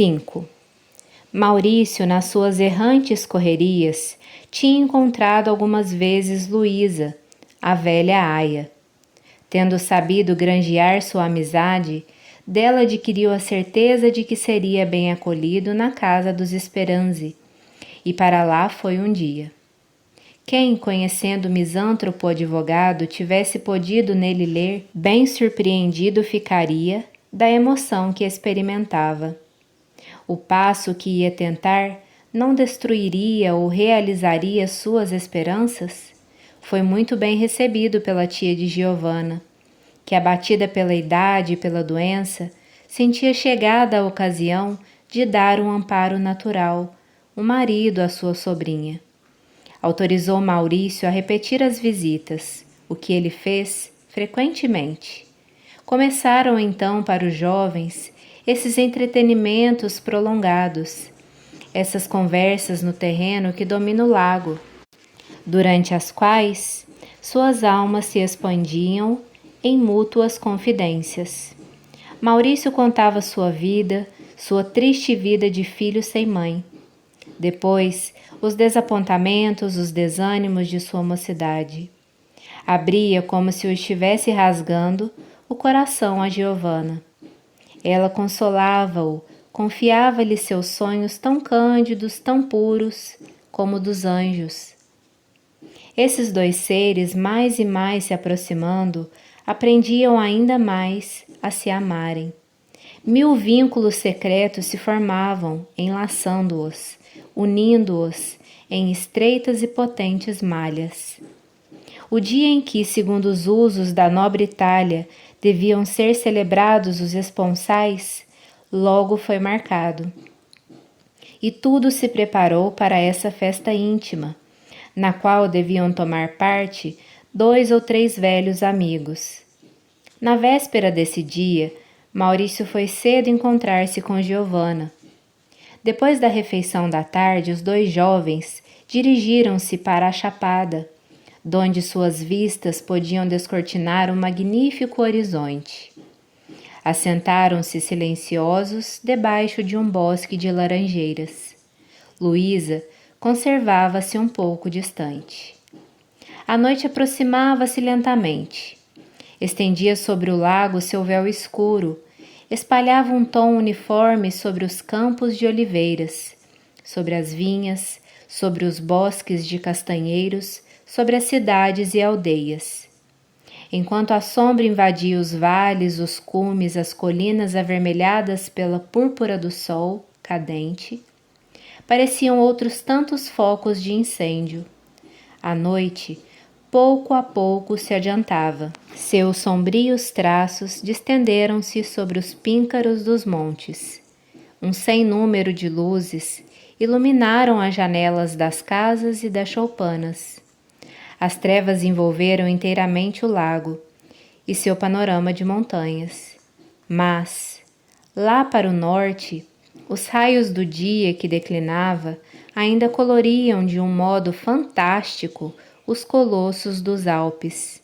5. Maurício, nas suas errantes correrias, tinha encontrado algumas vezes Luísa, a velha aia. Tendo sabido granjear sua amizade, dela adquiriu a certeza de que seria bem acolhido na casa dos Speranzi, e para lá foi um dia. Quem, conhecendo o misântropo advogado, tivesse podido nele ler, bem surpreendido ficaria da emoção que experimentava. O passo que ia tentar não destruiria ou realizaria suas esperanças? Foi muito bem recebido pela tia de Giovanna, que, abatida pela idade e pela doença, sentia chegada a ocasião de dar um amparo natural, um marido à sua sobrinha. Autorizou Maurício a repetir as visitas, o que ele fez frequentemente. Começaram então para os jovens esses entretenimentos prolongados, essas conversas no terreno que domina o lago, durante as quais suas almas se expandiam em mútuas confidências. Maurício contava sua vida, sua triste vida de filho sem mãe. Depois, os desapontamentos, os desânimos de sua mocidade. Abria, como se o estivesse rasgando, o coração a Giovanna. Ela consolava-o, confiava-lhe seus sonhos tão cândidos, tão puros, como dos anjos. Esses dois seres, mais e mais se aproximando, aprendiam ainda mais a se amarem. 1000 vínculos secretos se formavam, enlaçando-os, unindo-os em estreitas e potentes malhas. O dia em que, segundo os usos da nobre Itália, deviam ser celebrados os esponsais, logo foi marcado. E tudo se preparou para essa festa íntima, na qual deviam tomar parte 2 ou 3 velhos amigos. Na véspera desse dia, Maurício foi cedo encontrar-se com Giovanna. Depois da refeição da tarde, os 2 jovens dirigiram-se para a chapada, donde suas vistas podiam descortinar um magnífico horizonte. Assentaram-se silenciosos debaixo de um bosque de laranjeiras. Luísa conservava-se um pouco distante. A noite aproximava-se lentamente. Estendia sobre o lago seu véu escuro, espalhava um tom uniforme sobre os campos de oliveiras, sobre as vinhas, sobre os bosques de castanheiros, sobre as cidades e aldeias. Enquanto a sombra invadia os vales, os cumes, as colinas avermelhadas pela púrpura do sol cadente, pareciam outros tantos focos de incêndio. A noite, pouco a pouco, se adiantava. Seus sombrios traços distenderam-se sobre os píncaros dos montes. Um sem número de luzes iluminaram as janelas das casas e das choupanas. As trevas envolveram inteiramente o lago e seu panorama de montanhas. Mas, lá para o norte, os raios do dia que declinava ainda coloriam de um modo fantástico os colossos dos Alpes.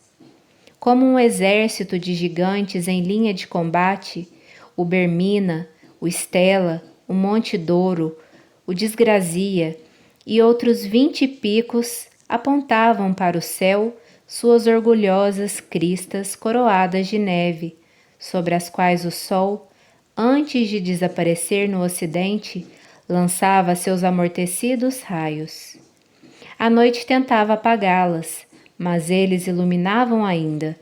Como um exército de gigantes em linha de combate, o Bermina, o Stella, o Monte Douro, o Desgrazia e outros 20 picos apontavam para o céu suas orgulhosas cristas coroadas de neve, sobre as quais o sol, antes de desaparecer no ocidente, lançava seus amortecidos raios. A noite tentava apagá-las, mas eles iluminavam ainda.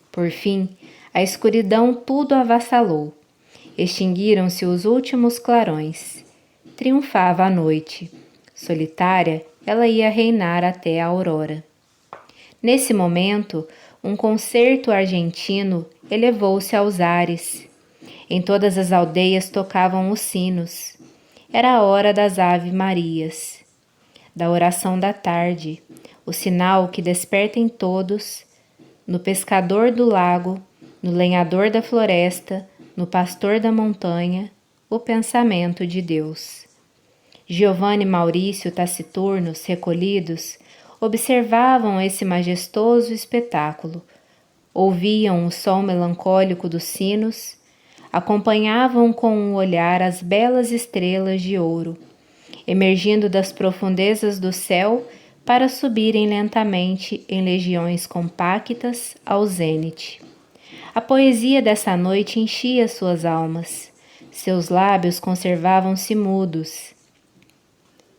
Por fim, a escuridão tudo avassalou. Extinguiram-se os últimos clarões. Triunfava a noite. Solitária, ela ia reinar até a aurora. Nesse momento, um concerto argentino elevou-se aos ares. Em todas as aldeias tocavam os sinos. Era a hora das Ave-Marias, da oração da tarde, o sinal que desperta em todos, no pescador do lago, no lenhador da floresta, no pastor da montanha, o pensamento de Deus. Giovanna e Maurício, taciturnos, recolhidos, observavam esse majestoso espetáculo, ouviam o som melancólico dos sinos, acompanhavam com um olhar as belas estrelas de ouro, emergindo das profundezas do céu para subirem lentamente em legiões compactas ao zênite. A poesia dessa noite enchia suas almas. Seus lábios conservavam-se mudos,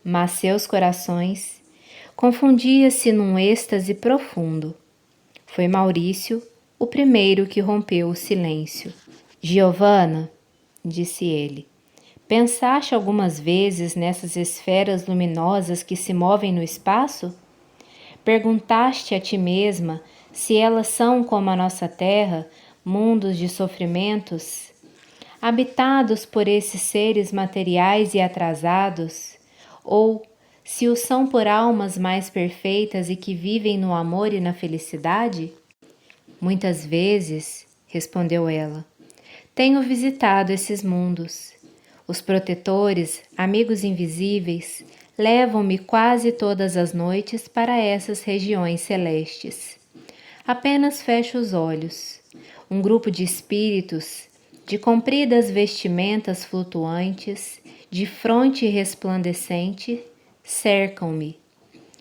mas seus corações confundia-se num êxtase profundo. Foi Maurício o primeiro que rompeu o silêncio. Giovanna, disse ele, pensaste algumas vezes nessas esferas luminosas que se movem no espaço? Perguntaste a ti mesma se elas são como a nossa terra, mundos de sofrimentos, habitados por esses seres materiais e atrasados, ou se o são por almas mais perfeitas e que vivem no amor e na felicidade? Muitas vezes, respondeu ela, tenho visitado esses mundos. Os protetores, amigos invisíveis, levam-me quase todas as noites para essas regiões celestes. Apenas fecho os olhos. Um grupo de espíritos, de compridas vestimentas flutuantes, de fronte resplandecente, cercam-me.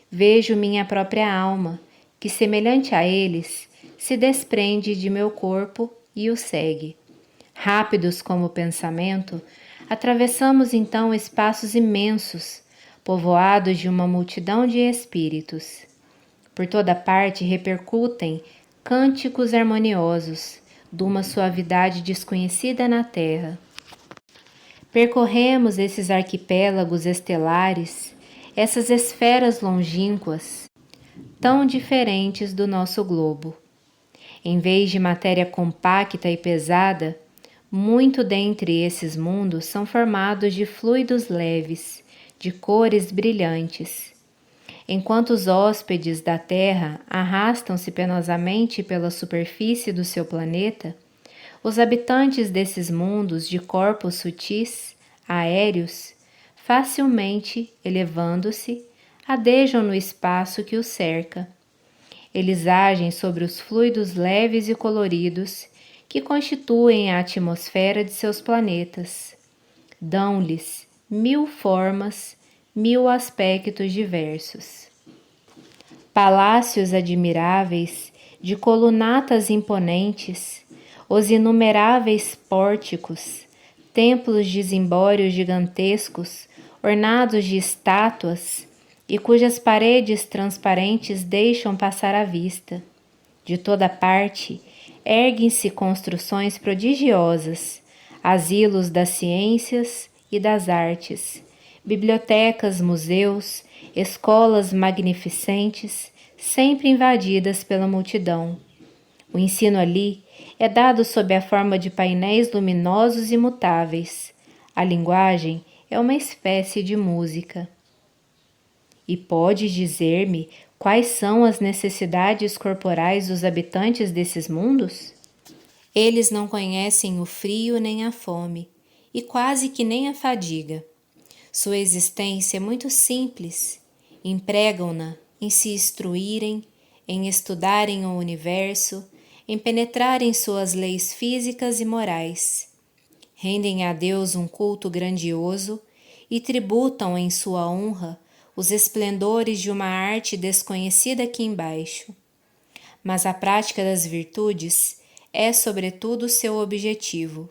Vejo minha própria alma, que, semelhante a eles, se desprende de meu corpo e o segue. Rápidos como o pensamento, atravessamos então espaços imensos, povoados de uma multidão de espíritos. Por toda parte repercutem cânticos harmoniosos, de uma suavidade desconhecida na terra. Percorremos esses arquipélagos estelares, essas esferas longínquas, tão diferentes do nosso globo. Em vez de matéria compacta e pesada, muito dentre esses mundos são formados de fluidos leves, de cores brilhantes. Enquanto os hóspedes da Terra arrastam-se penosamente pela superfície do seu planeta, os habitantes desses mundos de corpos sutis, aéreos, facilmente elevando-se, adejam no espaço que os cerca. Eles agem sobre os fluidos leves e coloridos que constituem a atmosfera de seus planetas. Dão-lhes 1000 formas, 1000 aspectos diversos. Palácios admiráveis, de colunatas imponentes, os inumeráveis pórticos, templos de zimbórios gigantescos, ornados de estátuas, e cujas paredes transparentes deixam passar a vista. De toda parte, erguem-se construções prodigiosas, asilos das ciências e das artes, bibliotecas, museus, escolas magnificentes, sempre invadidas pela multidão. O ensino ali é dado sob a forma de painéis luminosos e mutáveis. A linguagem é uma espécie de música. E pode dizer-me quais são as necessidades corporais dos habitantes desses mundos? Eles não conhecem o frio nem a fome, e quase que nem a fadiga. Sua existência é muito simples. Empregam-na em se instruírem, em estudarem o universo, em penetrarem suas leis físicas e morais. Rendem a Deus um culto grandioso e tributam em sua honra os esplendores de uma arte desconhecida aqui embaixo. Mas a prática das virtudes é, sobretudo, seu objetivo.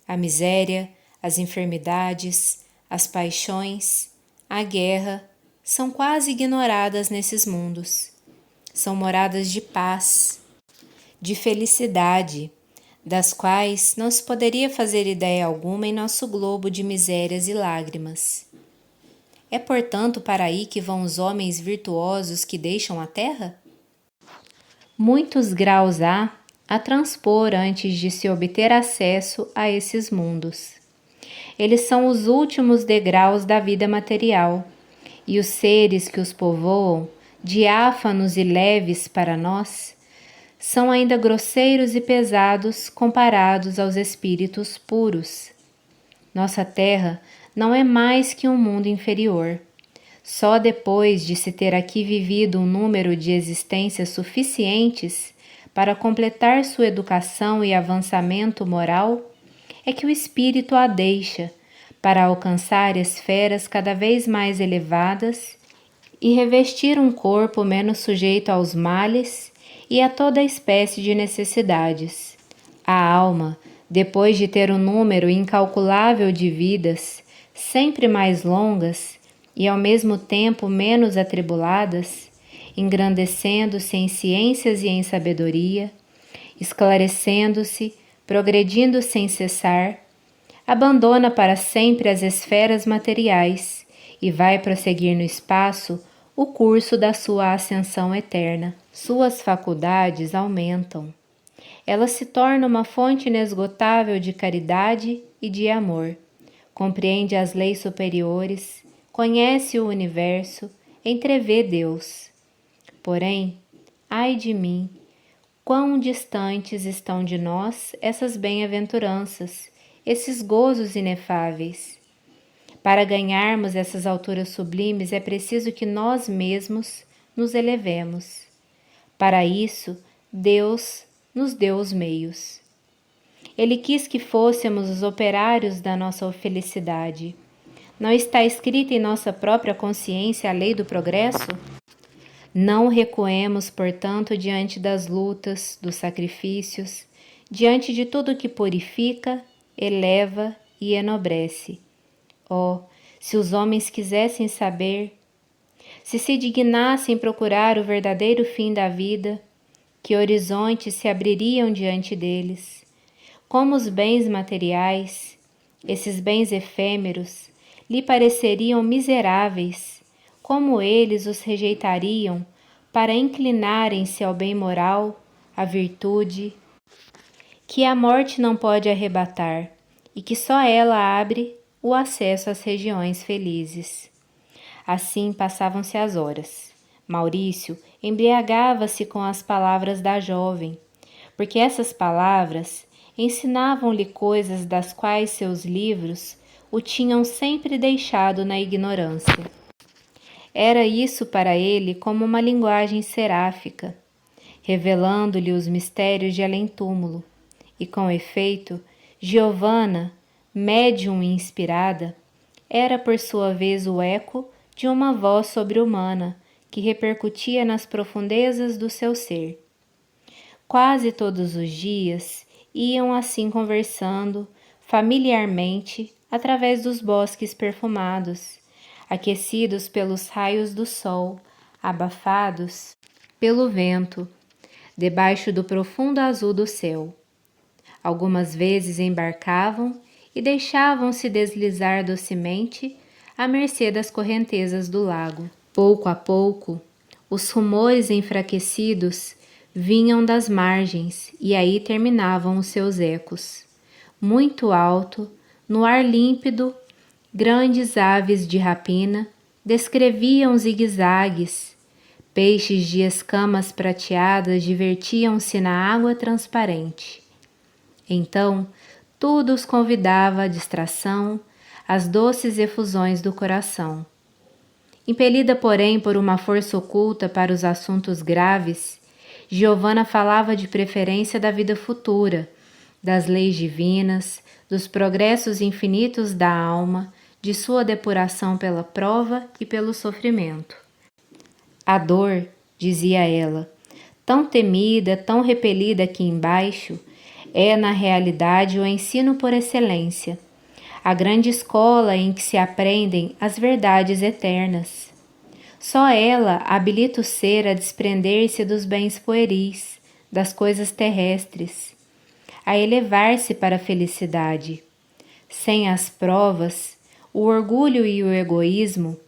A miséria, as enfermidades, as paixões, a guerra são quase ignoradas nesses mundos. São moradas de paz, de felicidade, das quais não se poderia fazer ideia alguma em nosso globo de misérias e lágrimas. É, portanto, para aí que vão os homens virtuosos que deixam a terra? Muitos graus há a transpor antes de se obter acesso a esses mundos. Eles são os últimos degraus da vida material, e os seres que os povoam, diáfanos e leves para nós, são ainda grosseiros e pesados comparados aos espíritos puros. Nossa terra não é mais que um mundo inferior. Só depois de se ter aqui vivido um número de existências suficientes para completar sua educação e avançamento moral, é que o espírito a deixa para alcançar esferas cada vez mais elevadas e revestir um corpo menos sujeito aos males e a toda espécie de necessidades. A alma, depois de ter um número incalculável de vidas, sempre mais longas e ao mesmo tempo menos atribuladas, engrandecendo-se em ciências e em sabedoria, esclarecendo-se, progredindo sem cessar, abandona para sempre as esferas materiais e vai prosseguir no espaço o curso da sua ascensão eterna. Suas faculdades aumentam. Ela se torna uma fonte inesgotável de caridade e de amor. Compreende as leis superiores, conhece o universo, entrevê Deus. Porém, ai de mim, quão distantes estão de nós essas bem-aventuranças, esses gozos inefáveis. Para ganharmos essas alturas sublimes é preciso que nós mesmos nos elevemos. Para isso, Deus nos deu os meios. Ele quis que fôssemos os operários da nossa felicidade. Não está escrita em nossa própria consciência a lei do progresso? Não recuemos, portanto, diante das lutas, dos sacrifícios, diante de tudo que purifica, eleva e enobrece. Oh, se os homens quisessem saber, se dignassem procurar o verdadeiro fim da vida, que horizontes se abririam diante deles, como os bens materiais, esses bens efêmeros, lhe pareceriam miseráveis, como eles os rejeitariam para inclinarem-se ao bem moral, à virtude, que a morte não pode arrebatar e que só ela abre o acesso às regiões felizes. Assim passavam-se as horas. Maurício embriagava-se com as palavras da jovem, porque essas palavras ensinavam-lhe coisas das quais seus livros o tinham sempre deixado na ignorância. Era isso para ele como uma linguagem seráfica, revelando-lhe os mistérios de além-túmulo, e com efeito, Giovanna, médium inspirada, era por sua vez o eco de uma voz sobre-humana que repercutia nas profundezas do seu ser. Quase todos os dias iam assim conversando familiarmente através dos bosques perfumados, aquecidos pelos raios do sol, abafados pelo vento, debaixo do profundo azul do céu. Algumas vezes embarcavam e deixavam-se deslizar docemente à mercê das correntezas do lago. Pouco a pouco, os rumores enfraquecidos vinham das margens e aí terminavam os seus ecos. Muito alto, no ar límpido, grandes aves de rapina descreviam zigue-zagues. Peixes de escamas prateadas divertiam-se na água transparente. Então, tudo os convidava à distração, às doces efusões do coração. Impelida, porém, por uma força oculta para os assuntos graves, Giovanna falava de preferência da vida futura, das leis divinas, dos progressos infinitos da alma, de sua depuração pela prova e pelo sofrimento. A dor, dizia ela, tão temida, tão repelida aqui embaixo, é na realidade o ensino por excelência, a grande escola em que se aprendem as verdades eternas. Só ela habilita o ser a desprender-se dos bens pueris, das coisas terrestres, a elevar-se para a felicidade. Sem as provas, o orgulho e o egoísmo,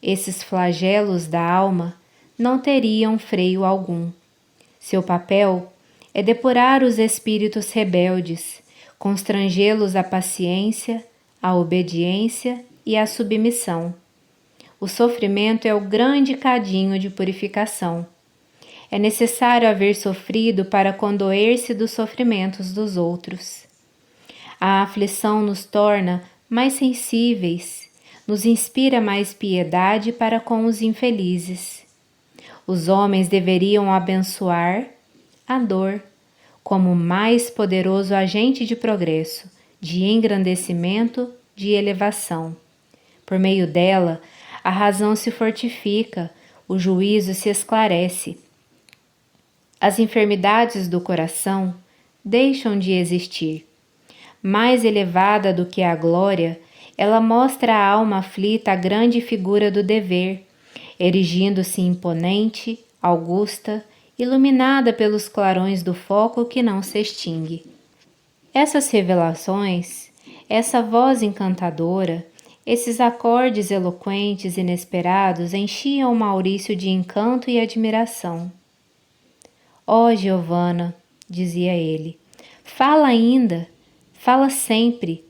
esses flagelos da alma, não teriam freio algum. Seu papel é depurar os espíritos rebeldes, constrangê-los à paciência, à obediência e à submissão. O sofrimento é o grande cadinho de purificação. É necessário haver sofrido para condoer-se dos sofrimentos dos outros. A aflição nos torna mais sensíveis, nos inspira mais piedade para com os infelizes. Os homens deveriam abençoar a dor como o mais poderoso agente de progresso, de engrandecimento, de elevação. Por meio dela, a razão se fortifica, o juízo se esclarece. As enfermidades do coração deixam de existir. Mais elevada do que a glória, ela mostra à alma aflita a grande figura do dever, erigindo-se imponente, augusta, iluminada pelos clarões do foco que não se extingue. Essas revelações, essa voz encantadora, esses acordes eloquentes inesperados enchiam Maurício de encanto e admiração. Ó Giovanna, dizia ele, fala ainda, fala sempre,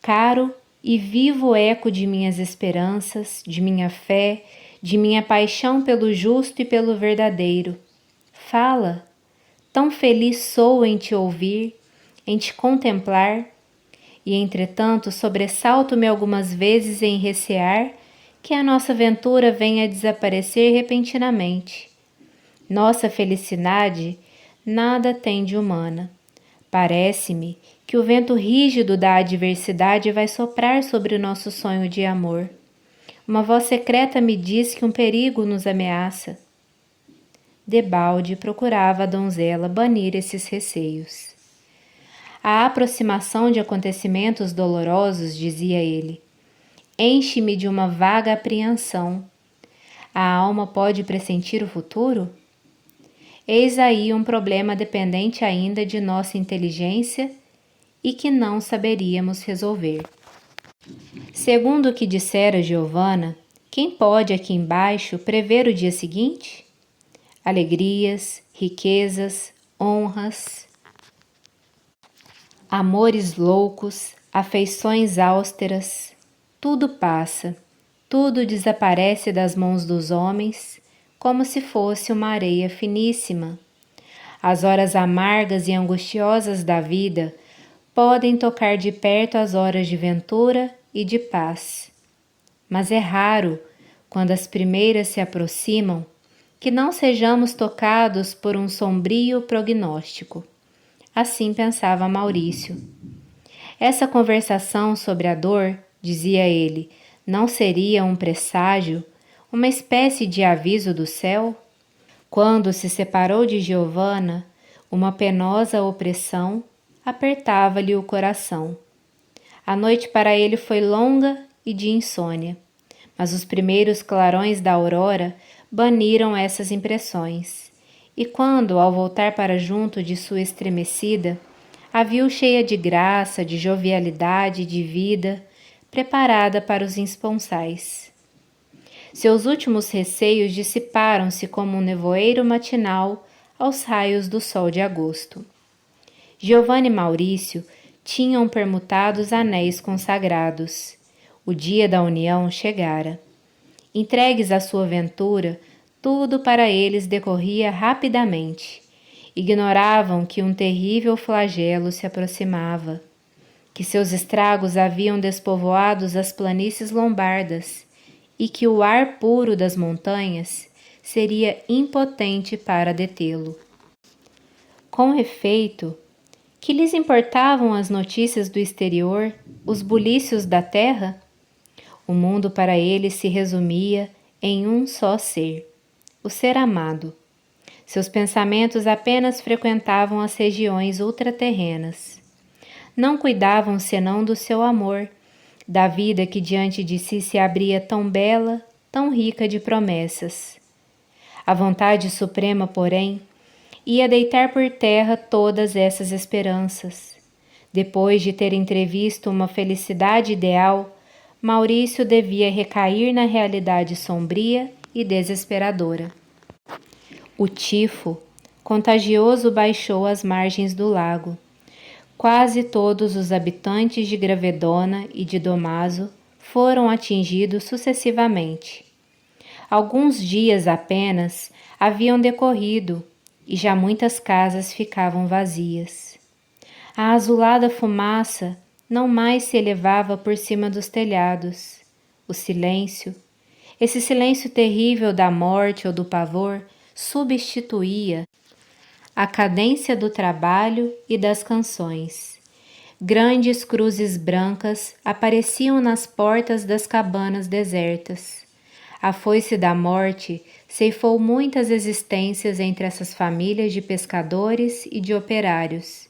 caro e vivo eco de minhas esperanças, de minha fé, de minha paixão pelo justo e pelo verdadeiro. Fala, tão feliz sou em te ouvir, em te contemplar, e entretanto sobressalto-me algumas vezes em recear que a nossa ventura venha a desaparecer repentinamente. Nossa felicidade nada tem de humana. Parece-me que o vento rígido da adversidade vai soprar sobre o nosso sonho de amor. Uma voz secreta me diz que um perigo nos ameaça. Debalde procurava a donzela banir esses receios. A aproximação de acontecimentos dolorosos, dizia ele, enche-me de uma vaga apreensão. A alma pode pressentir o futuro? Eis aí um problema dependente ainda de nossa inteligência e que não saberíamos resolver. Segundo o que dissera Giovanna, quem pode aqui embaixo prever o dia seguinte? Alegrias, riquezas, honras, amores loucos, afeições austeras, tudo passa, tudo desaparece das mãos dos homens, como se fosse uma areia finíssima. As horas amargas e angustiosas da vida podem tocar de perto as horas de ventura e de paz. Mas é raro, quando as primeiras se aproximam, que não sejamos tocados por um sombrio prognóstico. Assim pensava Maurício. Essa conversação sobre a dor, dizia ele, não seria um presságio, uma espécie de aviso do céu? Quando se separou de Giovanna, uma penosa opressão apertava-lhe o coração. A noite para ele foi longa e de insônia, mas os primeiros clarões da aurora baniram essas impressões, e quando, ao voltar para junto de sua estremecida, a viu cheia de graça, de jovialidade, de vida, preparada para os esponsais. Seus últimos receios dissiparam-se como um nevoeiro matinal aos raios do sol de agosto. Giovanna e Maurício tinham permutado os anéis consagrados. O dia da união chegara. Entregues à sua ventura, tudo para eles decorria rapidamente. Ignoravam que um terrível flagelo se aproximava, que seus estragos haviam despovoado as planícies lombardas e que o ar puro das montanhas seria impotente para detê-lo. Com efeito, que lhes importavam as notícias do exterior, os bulícios da terra? O mundo para eles se resumia em um só ser, o ser amado. Seus pensamentos apenas frequentavam as regiões ultraterrenas. Não cuidavam senão do seu amor, da vida que diante de si se abria tão bela, tão rica de promessas. A vontade suprema, porém, ia deitar por terra todas essas esperanças. Depois de ter entrevisto uma felicidade ideal, Maurício devia recair na realidade sombria e desesperadora. O tifo, contagioso, baixou às margens do lago. Quase todos os habitantes de Gravedona e de Domaso foram atingidos sucessivamente. Alguns dias apenas haviam decorrido e já muitas casas ficavam vazias. A azulada fumaça não mais se elevava por cima dos telhados. O silêncio, esse silêncio terrível da morte ou do pavor, substituía a cadência do trabalho e das canções. Grandes cruzes brancas apareciam nas portas das cabanas desertas. A foice da morte ceifou muitas existências entre essas famílias de pescadores e de operários,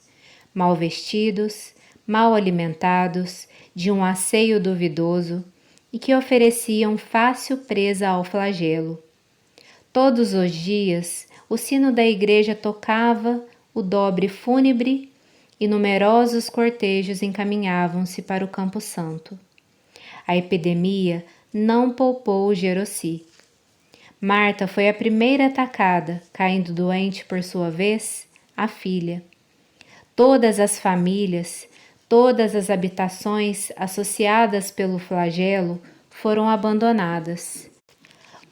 mal vestidos, mal alimentados, de um asseio duvidoso e que ofereciam fácil presa ao flagelo. Todos os dias, o sino da igreja tocava o dobre fúnebre e numerosos cortejos encaminhavam-se para o Campo Santo. A epidemia não poupou Gerosi. Marta foi a primeira atacada, caindo doente por sua vez, a filha. Todas as famílias, todas as habitações associadas pelo flagelo foram abandonadas.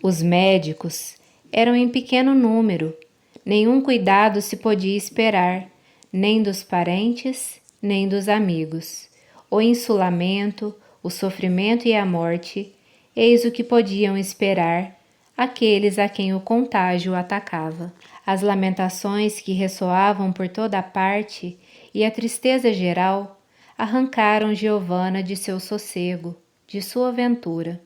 Os médicos eram em pequeno número, nenhum cuidado se podia esperar, nem dos parentes, nem dos amigos. O insulamento, o sofrimento e a morte, eis o que podiam esperar aqueles a quem o contágio atacava. As lamentações que ressoavam por toda a parte e a tristeza geral arrancaram Giovanna de seu sossego, de sua ventura.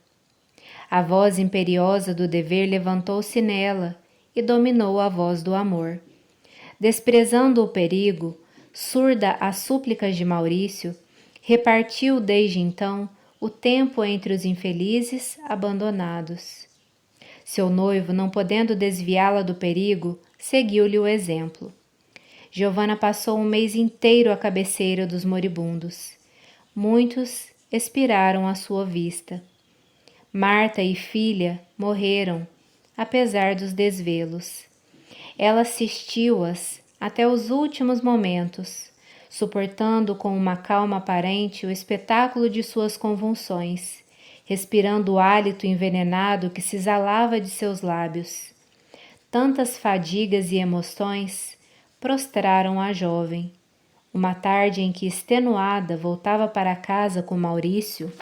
A voz imperiosa do dever levantou-se nela e dominou a voz do amor. Desprezando o perigo, surda às súplicas de Maurício, repartiu desde então o tempo entre os infelizes abandonados. Seu noivo, não podendo desviá-la do perigo, seguiu-lhe o exemplo. Giovanna passou um mês inteiro à cabeceira dos moribundos. Muitos expiraram à sua vista. Marta e filha morreram, apesar dos desvelos. Ela assistiu-as até os últimos momentos, suportando com uma calma aparente o espetáculo de suas convulsões, respirando o hálito envenenado que se exalava de seus lábios. Tantas fadigas e emoções prostraram a jovem. Uma tarde em que, extenuada, voltava para casa com Maurício,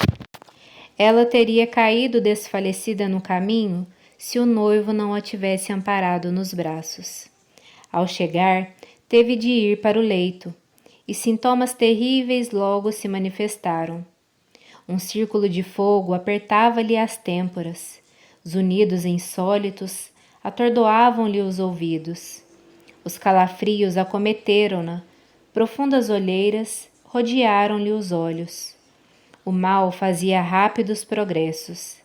ela teria caído desfalecida no caminho se o noivo não a tivesse amparado nos braços. Ao chegar, teve de ir para o leito, e sintomas terríveis logo se manifestaram. Um círculo de fogo apertava-lhe as têmporas, zunidos insólitos atordoavam-lhe os ouvidos. Os calafrios acometeram-na, profundas olheiras rodearam-lhe os olhos. O mal fazia rápidos progressos.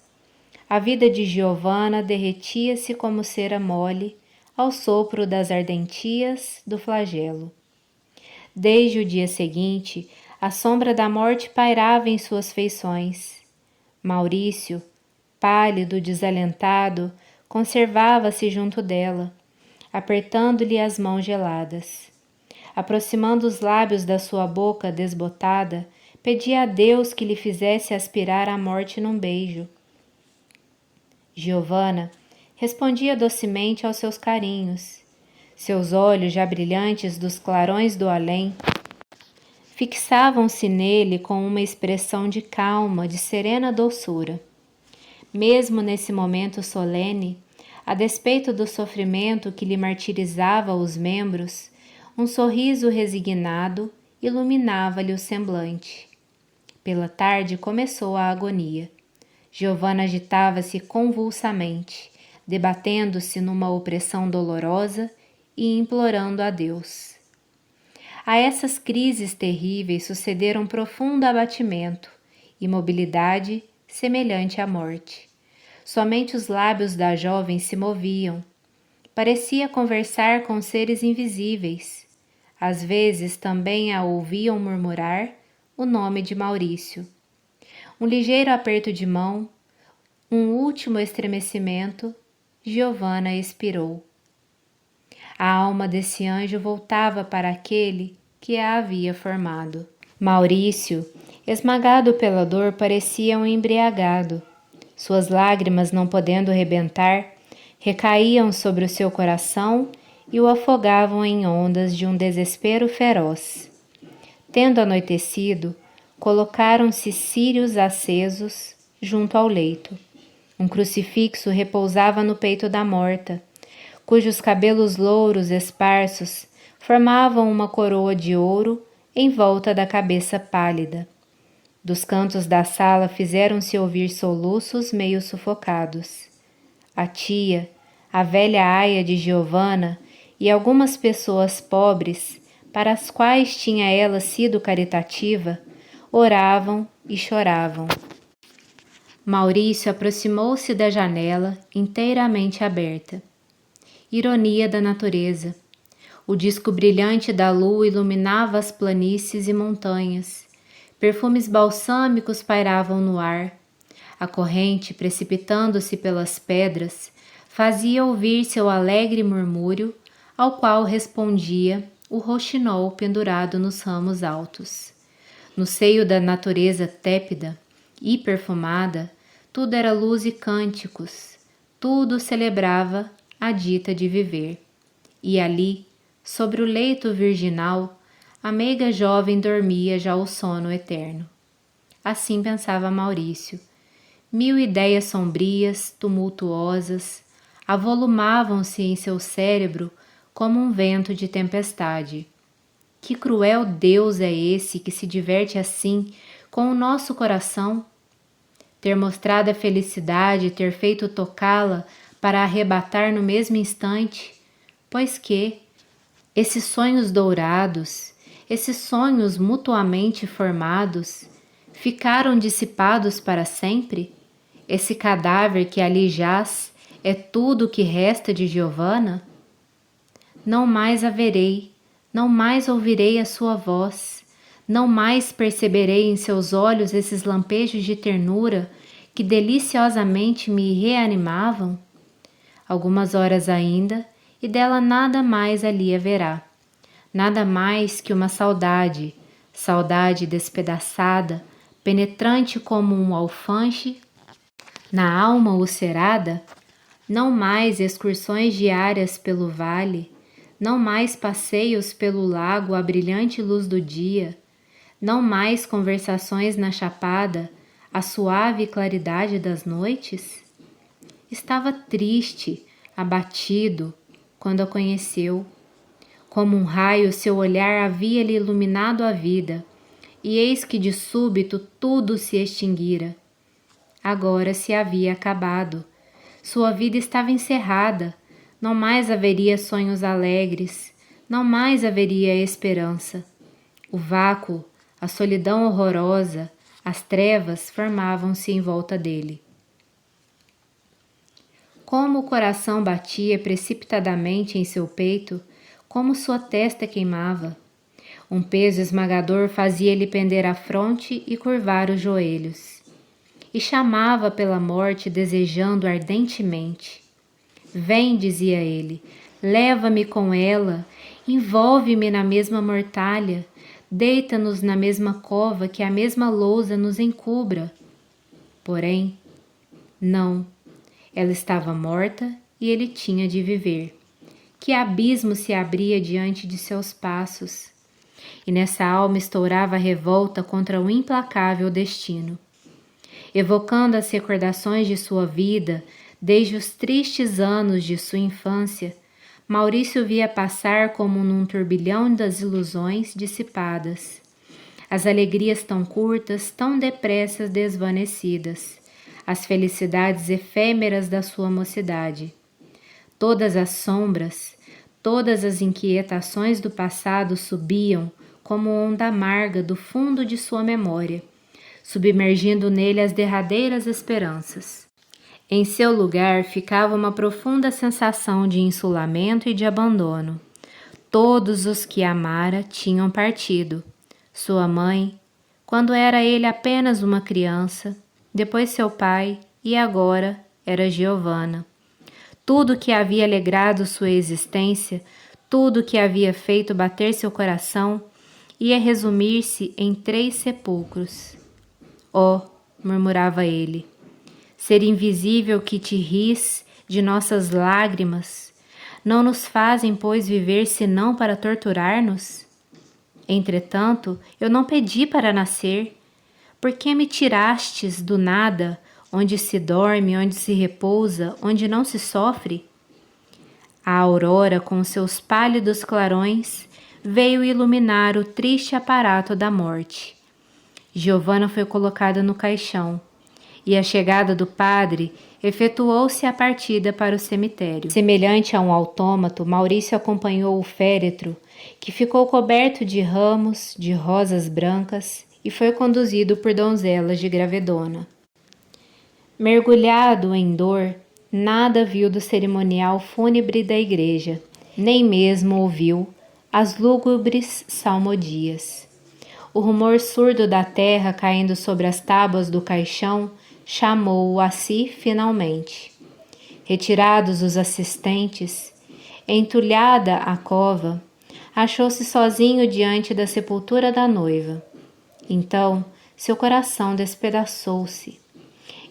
A vida de Giovanna derretia-se como cera mole ao sopro das ardentias do flagelo. Desde o dia seguinte, a sombra da morte pairava em suas feições. Maurício, pálido, desalentado, conservava-se junto dela, apertando-lhe as mãos geladas. Aproximando os lábios da sua boca desbotada, pedia a Deus que lhe fizesse aspirar a morte num beijo. Giovanna respondia docemente aos seus carinhos. Seus olhos, já brilhantes dos clarões do além, fixavam-se nele com uma expressão de calma, de serena doçura. Mesmo nesse momento solene, a despeito do sofrimento que lhe martirizava os membros, um sorriso resignado iluminava-lhe o semblante. Pela tarde começou a agonia. Giovanna agitava-se convulsamente, debatendo-se numa opressão dolorosa e implorando a Deus. A essas crises terríveis sucederam profundo abatimento, imobilidade semelhante à morte. Somente os lábios da jovem se moviam. Parecia conversar com seres invisíveis. Às vezes também a ouviam murmurar o nome de Maurício. Um ligeiro aperto de mão, um último estremecimento, Giovanna expirou. A alma desse anjo voltava para aquele que a havia formado. Maurício, esmagado pela dor, parecia um embriagado. Suas lágrimas, não podendo rebentar, recaíam sobre o seu coração e o afogavam em ondas de um desespero feroz. Tendo anoitecido, colocaram-se círios acesos junto ao leito. Um crucifixo repousava no peito da morta, cujos cabelos louros esparsos formavam uma coroa de ouro em volta da cabeça pálida. Dos cantos da sala fizeram-se ouvir soluços meio sufocados. A tia, a velha aia de Giovanna e algumas pessoas pobres, para as quais tinha ela sido caritativa, oravam e choravam. Maurício aproximou-se da janela inteiramente aberta. Ironia da natureza. O disco brilhante da lua iluminava as planícies e montanhas. Perfumes balsâmicos pairavam no ar. A corrente, precipitando-se pelas pedras, fazia ouvir seu alegre murmúrio, ao qual respondia o roxinol pendurado nos ramos altos. No seio da natureza tépida e perfumada, tudo era luz e cânticos, tudo celebrava a dita de viver. E ali, sobre o leito virginal, a meiga jovem dormia já o sono eterno. Assim pensava Maurício. 1000 ideias sombrias, tumultuosas, avolumavam-se em seu cérebro como um vento de tempestade. Que cruel Deus é esse que se diverte assim com o nosso coração? Ter mostrado a felicidade e ter feito tocá-la para arrebatar no mesmo instante, pois que esses sonhos dourados, esses sonhos mutuamente formados, ficaram dissipados para sempre? Esse cadáver que ali jaz é tudo o que resta de Giovanna? Não mais a verei, não mais ouvirei a sua voz, não mais perceberei em seus olhos esses lampejos de ternura que deliciosamente me reanimavam? Algumas horas ainda, e dela nada mais ali haverá. Nada mais que uma saudade, saudade despedaçada, penetrante como um alfange na alma ulcerada, não mais excursões diárias pelo vale, não mais passeios pelo lago à brilhante luz do dia, não mais conversações na chapada, à suave claridade das noites? Estava triste, abatido, quando a conheceu. Como um raio, seu olhar havia-lhe iluminado a vida, e eis que de súbito tudo se extinguira. Agora se havia acabado. Sua vida estava encerrada. Não mais haveria sonhos alegres. Não mais haveria esperança. O vácuo, a solidão horrorosa, as trevas formavam-se em volta dele. Como o coração batia precipitadamente em seu peito, como sua testa queimava. Um peso esmagador fazia-lhe pender a fronte e curvar os joelhos. E chamava pela morte, desejando ardentemente. Vem, dizia ele, leva-me com ela, envolve-me na mesma mortalha, deita-nos na mesma cova, que a mesma lousa nos encubra. Porém, não, ela estava morta e ele tinha de viver. Que abismo se abria diante de seus passos, e nessa alma estourava a revolta contra o implacável destino. Evocando as recordações de sua vida, desde os tristes anos de sua infância, Maurício via passar como num turbilhão das ilusões dissipadas. As alegrias tão curtas, tão depressa desvanecidas, as felicidades efêmeras da sua mocidade. Todas as sombras, todas as inquietações do passado subiam como onda amarga do fundo de sua memória, submergindo nele as derradeiras esperanças. Em seu lugar ficava uma profunda sensação de insulamento e de abandono. Todos os que amara tinham partido. Sua mãe, quando era ele apenas uma criança, depois seu pai e agora era Giovanna. Tudo que havia alegrado sua existência, tudo que havia feito bater seu coração, ia resumir-se em 3 sepulcros. Oh, murmurava ele, ser invisível que te ris de nossas lágrimas, não nos fazem, pois, viver senão para torturar-nos? Entretanto, eu não pedi para nascer. Por que me tirastes do nada, onde se dorme, onde se repousa, onde não se sofre? A aurora, com seus pálidos clarões, veio iluminar o triste aparato da morte. Giovanna foi colocada no caixão, e a chegada do padre efetuou-se a partida para o cemitério. Semelhante a um autômato, Maurício acompanhou o féretro, que ficou coberto de ramos de rosas brancas, e foi conduzido por donzelas de gravedona. Mergulhado em dor, nada viu do cerimonial fúnebre da igreja, nem mesmo ouviu as lúgubres salmodias. O rumor surdo da terra caindo sobre as tábuas do caixão chamou-o a si finalmente. Retirados os assistentes, entulhada a cova, achou-se sozinho diante da sepultura da noiva. Então, seu coração despedaçou-se.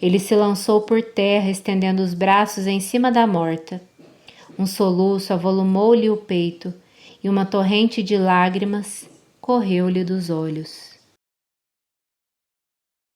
Ele se lançou por terra, estendendo os braços em cima da morta. Um soluço avolumou-lhe o peito, e uma torrente de lágrimas correu-lhe dos olhos.